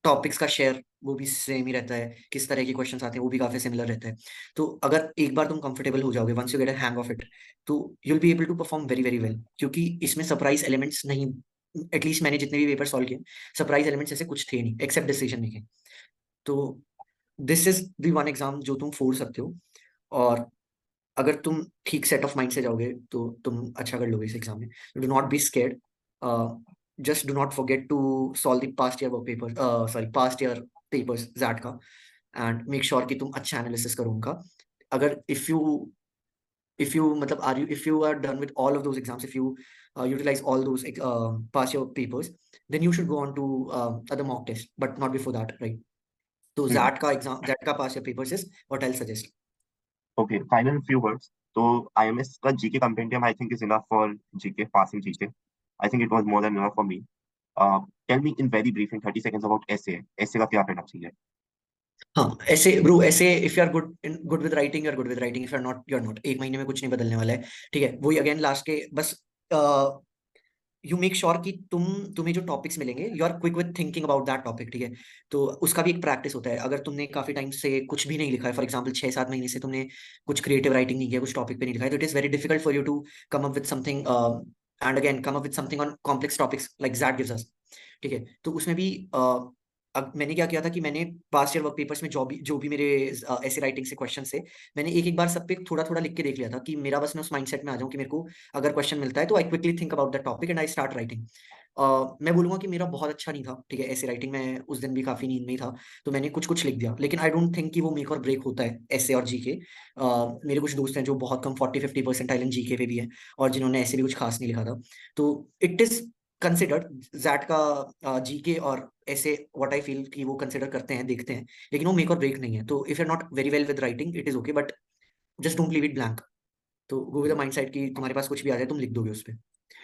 टॉपिक्स का शेयर वो भी सेम ही रहता है, किस तरह के क्वेश्चंस आते हैं वो भी काफी सिमिलर रहता है। तो अगर एक बार तुम कंफर्टेबल हो जाओगे, once you get a hang of it, तो you will be able to perform very very well, क्योंकि इसमें सरप्राइज एलिमेंट्स नहीं, एटलीस्ट मैंने जितने भी पेपर सॉल्व किए सरप्राइज एलिमेंट्स ऐसे कुछ थे नहीं एक्सेप्ट डिसीजन मेकिंग। तो this is the one exam जो तुम फोड़ सकते हो, और अगर तुम ठीक सेट ऑफ माइंड से जाओगे तो तुम अच्छा कर लोगे इस एग्जाम में। Do not be scared, just do not forget to solve the past year work paper, sorry past year papers XAT का, एंड मेक श्योर कि तुम अच्छा एनालिसिस करो उनका। अगर if you मतलब are you if you are done with all of those exams, if you utilize all those past year papers, then you should go on to other mock test, but not before that, right? तो Hmm. XAT का exam, XAT का past year papers is what I suggest. Okay, final few words. So IMS का GK compendium I think is enough for GK passing GK. I think it was more than enough for me. Tell me in very brief in 30 seconds about essay. Essay का क्या करना चाहिए? हाँ, ऐसे bro, ऐसे if you are good with writing, you are good with writing, if you are not, you are not. एक महीने में कुछ नहीं बदलने वाला है, ठीक है? वही अगेन लास्ट के बस, यू मेक श्योर कि तुम्हें जो टॉपिक्स मिलेंगे you are quick with thinking about that topic, ठीक है? तो उसका भी एक प्रैक्टिस होता है। अगर तुमने काफी टाइम से कुछ भी नहीं लिखा है, फॉर एग्जाम्पल 6-7 महीने से तुमने कुछ क्रिएटिव राइटिंग नहीं किया, कुछ टॉपिक पे नहीं लिखा है, तो it is very difficult for you to come up with something, and again come up with something on complex topics like that gives us, ठीक है? तो उसमें भी अब मैंने क्या किया था कि मैंने पास्ट ईयर वर्क पेपर्स में जो भी मेरे ऐसे राइटिंग से क्वेश्चन से, मैंने एक एक बार सब पे थोड़ा थोड़ा लिख के देख लिया था कि मेरा बस मैं उस माइंडसेट में आ जाऊं कि मेरे को अगर क्वेश्चन मिलता है तो I quickly think about that topic and I start writing. मैं बोलूंगा कि मेरा बहुत अच्छा नहीं था, ठीक है? ऐसे राइटिंग में उस दिन भी काफी नींद में ही था, तो मैंने कुछ कुछ लिख दिया, लेकिन आई डोंट थिंक कि वो मेक और ब्रेक होता है ऐसे और जीके। मेरे कुछ दोस्त हैं जो बहुत कम 40-50% इन जीके पे भी है, और जिन्होंने ऐसे भी कुछ खास नहीं लिखा था। तो इट इज कंसिडर्ड, जैट का जीके और ऐसे व्हाट आई फील कि वो कंसिडर करते हैं, देखते हैं, लेकिन वो मेक और ब्रेक नहीं है। तो if you are not very well with writing it is okay, but just don't leave it blank. तो गो विद द माइंडसेट कि तुम्हारे पास कुछ भी आ जाए तुम लिख दोगे उस पे।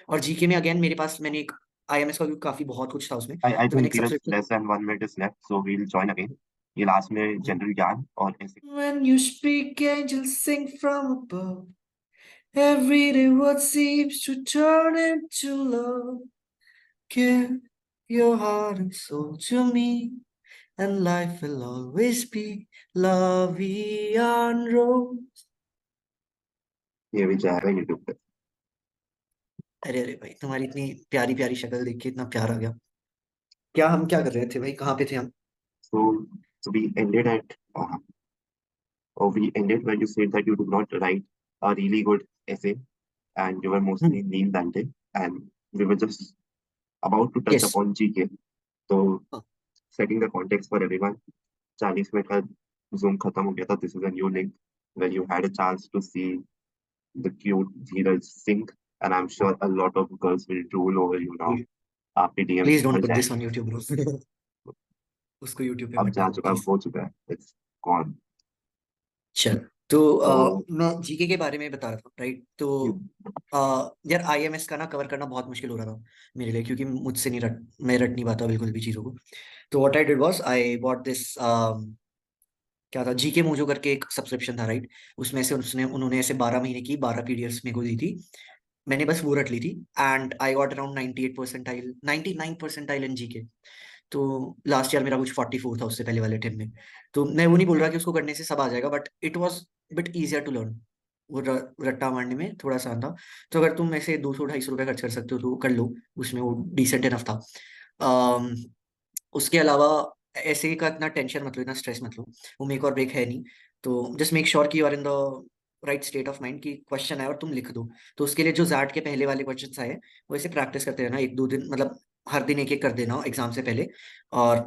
और जीके में अगेन मेरे पास, मैंने एक आईएमएस का भी काफी बहुत कुछ था उसमें, I तो मैंने think एक Dheeraj, सबसे less than 1 minute is left, so we'll join again. ये लास्ट में जनरल ज्ञान और ऐसे When you speak angels sing from above, Every day what seems to turn into love. Give your heart and soul to me, and life will always be lovey and rose. ये भी जाएगा YouTube पे। अरे अरे भाई, तुम्हारी इतनी प्यारी प्यारी शक्ल देख के इतना प्यार आ गया। क्या हम क्या कर रहे थे भाई, कहाँ पे थे हम? So, so we ended at or we ended when you said that you do not write a really good essay and you were mostly Neil Dante, and we were just about to touch yes. upon GK. So setting the context for everyone, 40 minute का Zoom खत्म हो गया था. This is a new link where you had a chance to see the cute Dheeraj sing, and I'm sure a lot of girls will drool over you now. आपके DMs please don't भर put this on जाएंगे. YouTube bro. उसको YouTube पे अब मत जा डालो चुका प्लीज। हो चुका है. It's gone. चल। तो तो मैं जीके के बारे में बता रहा था, राइट? तो हम्म, यार आईएमएस का ना कवर करना बहुत मुश्किल हो रहा था मेरे लिए, क्योंकि मुझसे नहीं मैं रट नहीं पाता बिल्कुल भी चीज़ों को। तो what I did was I bought this, क्या था, जीके मोजो करके एक सब्सक्रिप्शन था, राइट? उसमें से उन्होंने ऐसे 12 महीने की 12 पीडीएफ्स मेरे को दी थी। मैंने बस वो रट ली थी, and I got around 98 percentile, 99 percentile in GK. तो लास्ट ईयर मेरा कुछ 44 था उससे पहले वाले टेम में। तो मैं वो नहीं बोल रहा कि उसको करने से सब आ जाएगा, but it was bit easier to learn. वो रट्टा मारने में थोड़ा सा था। तो अगर तुम ऐसे 200-250 रुपये खर्च कर सकते हो तो कर लो, उसमें वो डिसेंट इनफ था। अम, उसके अलावा ऐसे का इतना टेंशन मत लो, इतना स्ट्रेस मत लो। वो मेक और ब्रेक है नहीं। तो जस्ट मेक श्योर कि you are in the right state of mind, कि क्वेश्चन आए और तुम लिख दो। तो उसके लिए जो जैट के पहले वाले क्वेश्चन आए, वैसे प्रैक्टिस करते रहना 1-2 दिन, मतलब हर दिन एक एक कर देना एग्जाम से पहले। और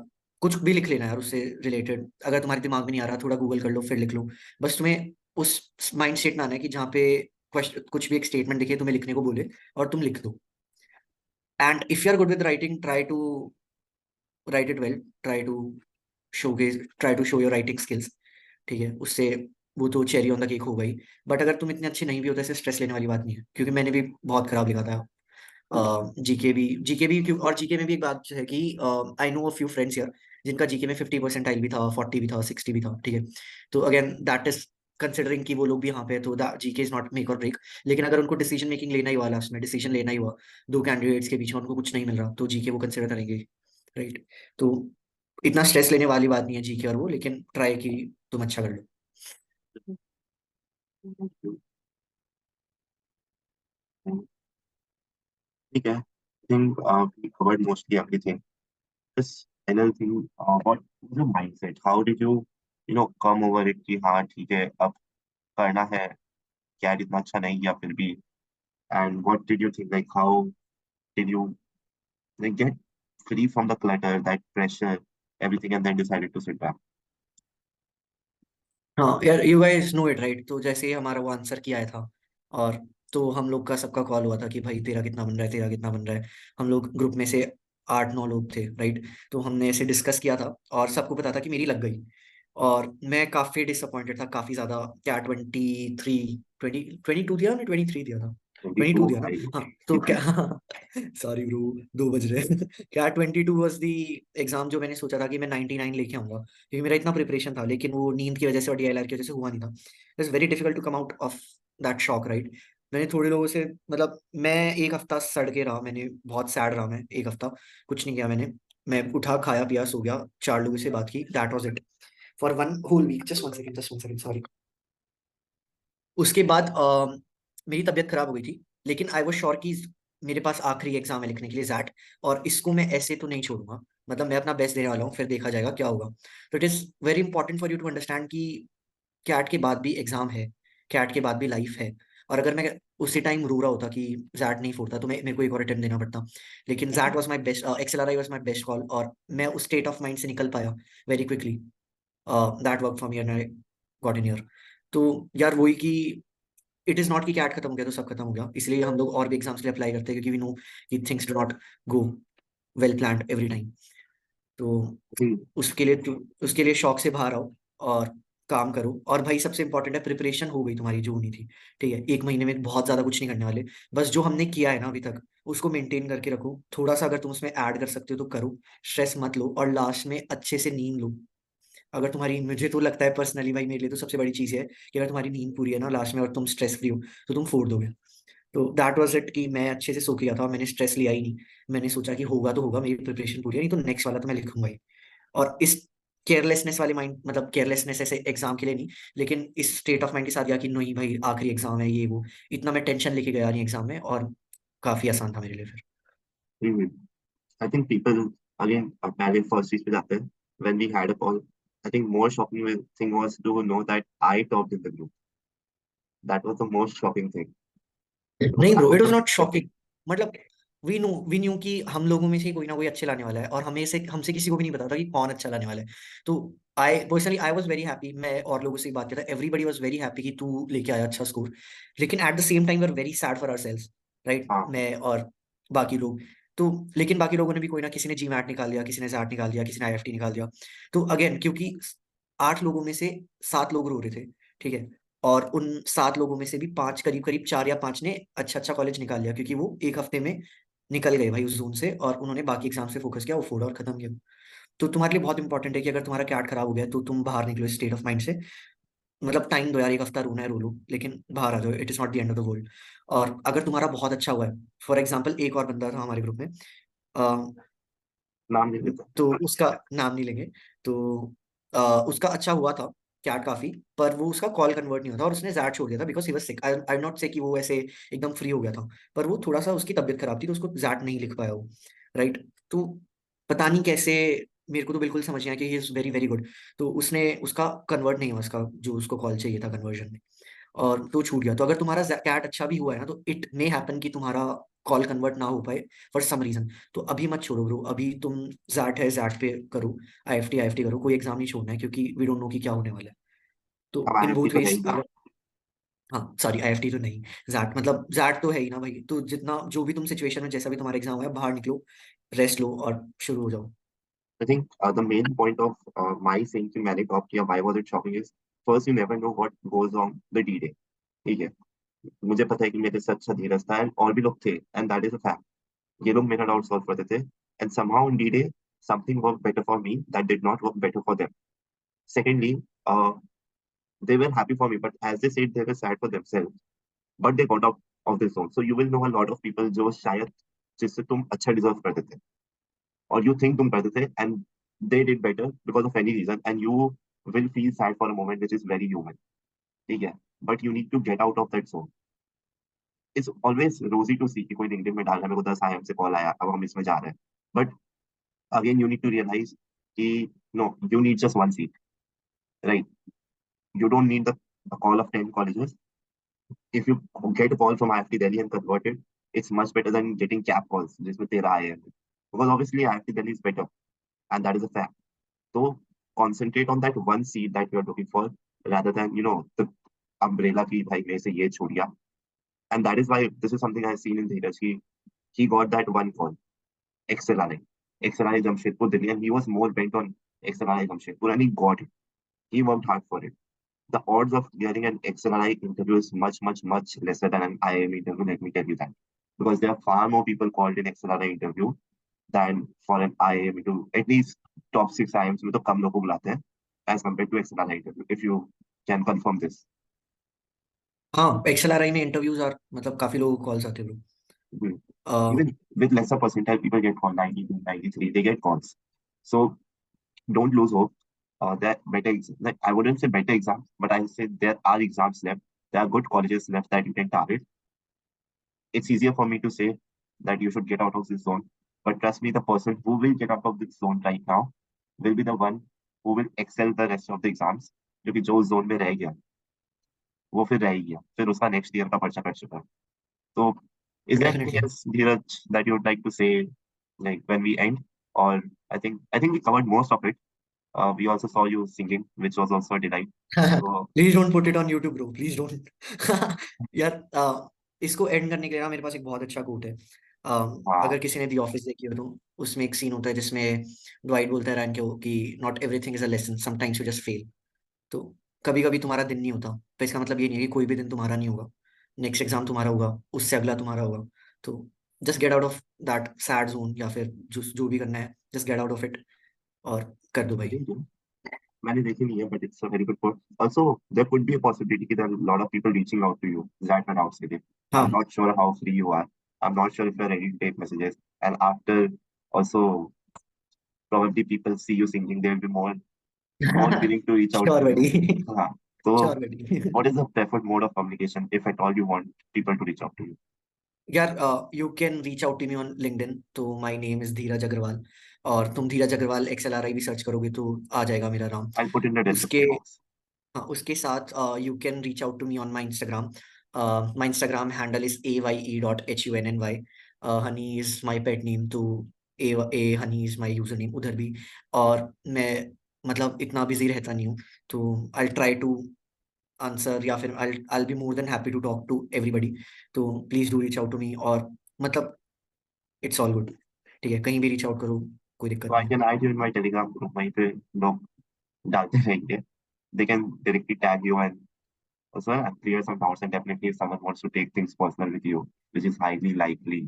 कुछ भी लिख लेना यार उससे रिलेटेड, अगर तुम्हारे दिमाग में नहीं आ रहा थोड़ा गूगल कर लो फिर लिख लो। बस तुम्हें उस माइंड स्टेट में आना है कि जहाँ पे कुछ भी एक स्टेटमेंट दिखे तुम्हें लिखने को बोले, और तुम लिख दो। And if you are good with writing, try to write it well, try to show your writing skills. ठीक है, उससे वो तो चेरी ऑन द केक हो गई। बट अगर तुम इतने अच्छे नहीं भी होते, ऐसे स्ट्रेस लेने वाली बात नहीं है, क्योंकि मैंने भी बहुत खराब लिखा था। जीके भी और जीके में भी एक बात है कि I know a few friends यार, जिनका जीके में 50 परसेंटाइल भी था, 40 भी था, 60 भी था। ठीक है, तो अगेन दैट इज कंसिडरिंग कि वो लोग भी यहाँ पे है, तो जीके इज नॉट मेक और ब्रेक। लेकिन अगर उनको डिसीजन मेकिंग लेना ही हुआ, लास्ट में डिसीजन लेना ही हुआ, दो कैंडिडेट्स के बीच में उनको कुछ नहीं मिल रहा, तो जीके वो कंसिडर करेंगे, राइट? तो इतना स्ट्रेस लेने वाली बात नहीं है जीके और वो, लेकिन ट्राई की तुम अच्छा कर लो। ठीक है. I think we covered mostly everything. Just another thing, what was your mindset? How did you come over it कि हाँ ठीक है अब करना है, क्या इतना अच्छा नहीं किया फिर भी, and what did you think, like how did you like get free from the clutter, that pressure, everything, and then decided to sit back? हाँ यार, you guys know it right? तो जैसे ही हमारा वो आंसर किया आया था, और तो हम लोग का सबका कॉल हुआ था कि भाई तेरा कितना बन रहा है, तेरा कितना बन रहा है। हम लोग ग्रुप में से 8-9 लोग थे, राइट? तो हमने ऐसे डिस्कस किया था, और सबको पता था कि मेरी लग गई। और मैं काफी डिसअपॉइंटेड था, काफी ज्यादा। क्या 22 दिया ना, 23 दिया था? 22 22, दिया ना? I हाँ तो क्या 23. सॉरी ब्रो, 2 बज रहे हैं। क्या 22 वॉज दी एग्जाम जो मैंने सोचा था कि मैं 99 लेके आऊंगा, क्योंकि मेरा इतना प्रिपरेशन था, लेकिन वो नींद की वजह से और डीएलआर की वजह से हुआ नहीं था। It's very difficult to come out of that shock, right? मैंने थोड़े लोगों से, मतलब मैं एक हफ्ता सड़ के रहा, मैंने बहुत सैड रहा, मैं एक हफ्ता कुछ नहीं किया मैंने। मैं उठा, खाया पिया, सो गया, 4 लोगों से बात की, that was it for 1 whole week. Just 1 second sorry. उसके बाद मेरी तबीयत खराब हो गई थी, लेकिन आई वाज श्योर कि मेरे पास आखिरी एग्जाम है लिखने के लिए, जैट, और इसको मैं ऐसे तो नहीं छोड़ूंगा। मतलब मैं अपना बेस्ट देने वाला हूँ, फिर देखा जाएगा क्या होगा। तो it is very important for you to understand कि कैट के बाद भी एग्जाम है, कैट के बाद भी लाइफ है। और अगर मैं उसी टाइम रो रहा होता कि जैट नहीं फोड़ता, तो मेरे को एक और अटेम्प्ट देना पड़ता। लेकिन XAT was my best, XLRI was my best call, और मैं उस स्टेट ऑफ माइंड से निकल पाया very quickly. That work for me and I got in year. तो यार वही कि इट इज नॉट कि कैट खत्म हो गया तो सब खत्म हो गया, इसलिए हम लोग और भी एग्जाम्स के लिए अप्लाई करते हैं, क्योंकि वी नो कि things do not go well planned every time. तो Hmm. उसके लिए शौक से बाहर आओ और काम करो। और भाई सबसे इंपॉर्टेंट है, प्रिपरेशन हो गई तुम्हारी जो होनी थी। ठीक है, 1 महीने में बहुत ज्यादा कुछ नहीं करने वाले। बस जो हमने किया है ना अभी तक, उसको मेंटेन करके रखो। थोड़ा सा अगर तुम उसमें ऐड कर सकते हो तो करो, स्ट्रेस मत लो, और लास्ट में अच्छे से नींद लो। अगर तुम्हारी, मुझे तो लगता है पर्सनली भाई, मेरे लिए तो सबसे बड़ी चीज है कि अगर तुम्हारी नींद पूरी है ना लास्ट में और तुम स्ट्रेस फ्री हो, तो तुम फोड़ दोगे। तो दैट वाज इट, कि मैं अच्छे से सो के गया था, मैंने स्ट्रेस लिया ही नहीं। मैंने सोचा कि होगा तो होगा, मेरी प्रिपरेशन पूरी है, नहीं तो नेक्स्ट वाला तो मैं लिखूंगा ही। और इस केयरलेसनेस वाले माइंड, मतलब केयरलेसनेस ऐसे एग्जाम के लिए नहीं, लेकिन इस स्टेट ऑफ माइंड के साथ गया कि नहीं भाई आखिरी एग्जाम है ये वो, इतना मैं टेंशन लेके गया नहीं एग्जाम में, और काफी आसान था मेरे लिए फिर। आई थिंक पीपल अगेन पहले फर्स्ट चीज पे जाते हैं when we had a call. I think more shocking thing was to know that I topped in the group. That was the most shocking thing because नहीं I bro, was it was not not expecting. Shocking. मतलब we knew कि हम लोगों में से ही कोई ना कोई अच्छे लाने वाला है, और हमें से हमसे किसी को भी नहीं पता था कि कौन अच्छा लाने वाला है। तो आई वाज वेरी हैप्पी, मैं और लोगों से बात करता, एवरीबडी वाज वेरी हैप्पी कि तू लेके आया अच्छा स्कोर। लेकिन at the same time we are very sad for ourselves, right, हाँ, मैं और बाकी लोग। तो लेकिन बाकी लोगों ने भी कोई ना, किसी ने जी मैट निकाल दिया, किसी ने जैट निकाल दिया, किसी ने आईएफटी निकाल दिया। तो अगेन क्योंकि 8 लोगों में से 7 लोग रो रहे थे, ठीक है, और उन 7 लोगों में से भी 5, करीब करीब 4 या 5 ने अच्छा अच्छा कॉलेज निकाल लिया, क्योंकि वो एक हफ्ते में निकल गए भाई उस जोन से, और उन्होंने बाकी एग्जाम से फोकस किया, वो फोड़ा और खत्म किया। तो तुम्हारे लिए बहुत इंपॉर्टेंट है कि अगर तुम्हारा कैट खराब हो गया है, तो तुम बाहर निकलो इस स्टेट ऑफ माइंड से। मतलब टाइम दो यार, एक हफ्ता रोना है रो लो, लेकिन बाहर आ जाओ, it is not the end of the world. और अगर तुम्हारा बहुत अच्छा हुआ है, फॉर एग्जाम्पल एक और बंदा था हमारे ग्रुप में, नाम नहीं लेते। तो उसका नाम नहीं लेंगे। तो उसका अच्छा हुआ था कैट काफी, पर वो उसका कॉल कन्वर्ट नहीं होता, और उसने जैट छोड़ दिया था because he was sick. I not से कि वो ऐसे एकदम फ्री हो गया था, पर वो थोड़ा सा उसकी तबीयत खराब थी, तो उसको जैट नहीं लिख पाया वो, राइट। तो पता नहीं कैसे, मेरे को तो बिल्कुल समझ नहीं आया कि he is very very good. तो उसने, उसका कन्वर्ट नहीं हुआ, उसका जो उसको कॉल चाहिए था कन्वर्जन में, और तो छूट गया। तो अगर तुम्हारा कैट अच्छा भी हुआ है ना, तो इट मे हैपन कि तुम्हारा कॉल कन्वर्ट ना हो पाए फॉर सम रीजन। तो अभी मत छोड़ो ब्रो, अभी तुम जैट है जैट पे करो, आईएफटी करो, कोई एग्जाम नहीं छोड़ना है, क्योंकि वी डोंट नो कि क्या होने वाला है। तो अब इन आईएफटी बोथ तो है वेज ही नहीं। अगर, हाँ सॉरी आईएफटी तो नहीं, जैट, मतलब जैट तो है ही ना भाई। तो जितना जो भी तुम सिचुएशन में, जैसा भी तुम्हारा एग्जाम है, बाहर निकलो, रेस्ट लो और शुरू हो जाओ। I think the main point of my saying कि मैंने टॉप किया why was it shocking is first you never know what goes on the D-Day। ठीक है, मुझे पता है कि मेरे से अच्छा धीरज था and और भी लोग थे and that is a fact। ये लोग मेरा डाउट सॉल्व करते थे and somehow on D-Day something worked better for me that did not work better for them। Secondly, uh, they were happy for me but as they said they were sad for themselves but they got out of this zone। So you will know a lot of people जो शायद जिससे तुम अच्छा deserve करते थे और you think तुम करते थे and they did better because of any reason and you will feel sad for a moment which is very human। ठीक है, but you need to get out of that zone। It's always rosy to see कि कोई LinkedIn में डाल रहा है मेरे को 10 आईएम से कॉल आया अब हम इसमें जा रहे हैं, but again you need to realize कि no, you need just one seat, right? You don't need the call of 10 colleges। If you get a call from IIT Delhi and convert it, it's much better than getting cap calls जिसमें तेरा आया है, because obviously IIT Delhi is better and that is a fact। So concentrate on that one seat that you are looking for rather than the umbrella की भाई मेरे से ये छूट गया। And that is why this is something I've seen in Dheeraj। He got that one call, XLRI, XLRI Jamshedpur Delhi, and he was more bent on XLRI Jamshedpur, and he got it। He worked hard for it। The odds of getting an XLRI interview is much, much, much lesser than an IIM interview. Let me tell you that, because there are far more people called in XLRI interview than for an IIM interview। At least top 6 IIMs में तो कम लोगों को बुलाते हैं as compared to XLRI interview। If you can confirm this। हाँ, XLRI में interviews और मतलब काफी लोगों को कॉल्स आते हैं Hmm. Bro. Even with lesser percentile, people get called 92, 93. They get calls. So don't lose hope। There are better, like I wouldn't say better exams, but I say there are exams left. There are good colleges left that you can target। It's easier for me to say that you should get out of this zone, but trust me, the person who will get out of this zone right now will be the one who will excel the rest of the exams। क्योंकि जो zone में रह गया वो फिर रह ही गया, फिर उसका नेक्स्ट ईयर का पर्चा कट चुका है। तो is there anything definitely. else, Dheeraj, that you would like to say, like when we end? Or I think we covered most of it। We also saw you singing, which was also a delight। So please don't put it on YouTube bro, please don't. यार इसको and करने के लिए ना मेरे पास एक बहुत अच्छा कोट है। हाँ, अगर किसी ने दी ऑफिस देखी हो, तो उसमें एक सीन होता है जिसमें ड्वाइट बोलता है रैन को कि not everything is a lesson, sometimes you just fail. तो कभी कभी तुम्हारा दिन नहीं होता, तो इसका मतलब ये नहीं है कि कोई भी दिन तुम्हारा नहीं होगा। नेक्स्ट एग्जाम तुम्हारा होगा, उससे अगला तुम्हारा होगा। तो just get out of that sad zone, या फिर जो जो भी करना है, just get out of it और कर दो भाई। बिल्कुल। मैंने देखी नहीं है, but it's a very good quote. Also, there could be a possibility that a lot of people reaching out to you that are outside it. I'm हाँ. not sure how free you are. I'm not sure if you're ready to take messages. And after also, probably people see you singing, they'll be more willing to reach out Sure to you. buddy. हाँ. So, Sure buddy. what is the preferred mode of communication, if at all you want people to reach out to you? यार, you can reach out to me on LinkedIn, तो my name is Dheeraj Agarwal. और तुम Dheeraj Agarwal XLRI भी search करोगे तो आ जाएगा मेरा नाम। I'll put in the उसके description box. हाँ, उसके साथ you can reach out to me on my Instagram. My Instagram handle is AYE.HUNNY। Honey is my pet name, तो aye honey is my user name उधर भी। और मैं मतलब इतना बिजी रहता नहीं हूँ, तो आई ट्राई टू आंसर, या फिर I'll be more than happy to talk to everybody। तो please do reach out to me, और मतलब इट्स ऑल गुड। ठीक है, कहीं भी रीच आउट करो, कोई So दिक्कत I नहीं है। can add you in my Telegram group. वहीं पे लोग डालते रहेंगे. They can directly tag you and also clear some doubts. And definitely, if someone wants to take things personal with you, which is highly likely,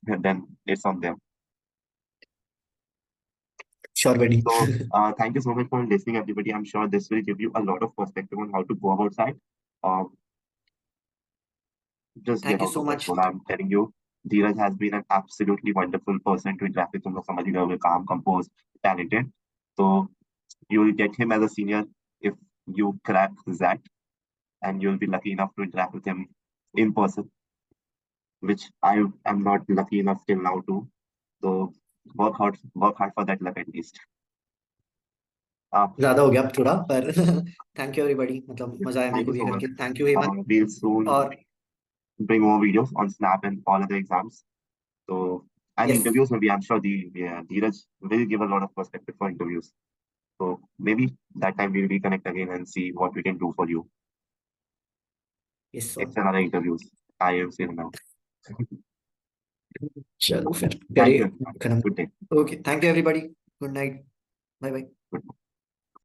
then it's on them. Sure buddy. So thank you so much for listening, everybody. I'm sure this will give you a lot of perspective on how to go outside. Um, just get thank you out so of that much. zone. I'm telling you, Dheeraj has been an absolutely wonderful person to interact with. तुम लोग समझ ही रहे होगे, calm, composed, talented. So you will get him as a senior if you crack that, and you'll be lucky enough to interact with him in person, which I am not lucky enough till now to. So work hard for that luck at least. Uh, ज्यादा हो गया अब थोड़ा, पर thank you everybody, मतलब मजा आया मेरे thank को you भी ये so much. करके। Thank you Hemant. We'll soon और bring more videos on Snap and all other exams. So, and yes, interviews maybe I'm sure Dheeraj will give a lot of perspective for interviews. So maybe that time we'll reconnect again and see what we can do for you. Yes sir. It's another interviews. I am saying now. चलो फिर Thank करिए you, everyone. खत्म। Good day. Okay, thank you everybody. Good night. Bye bye. Good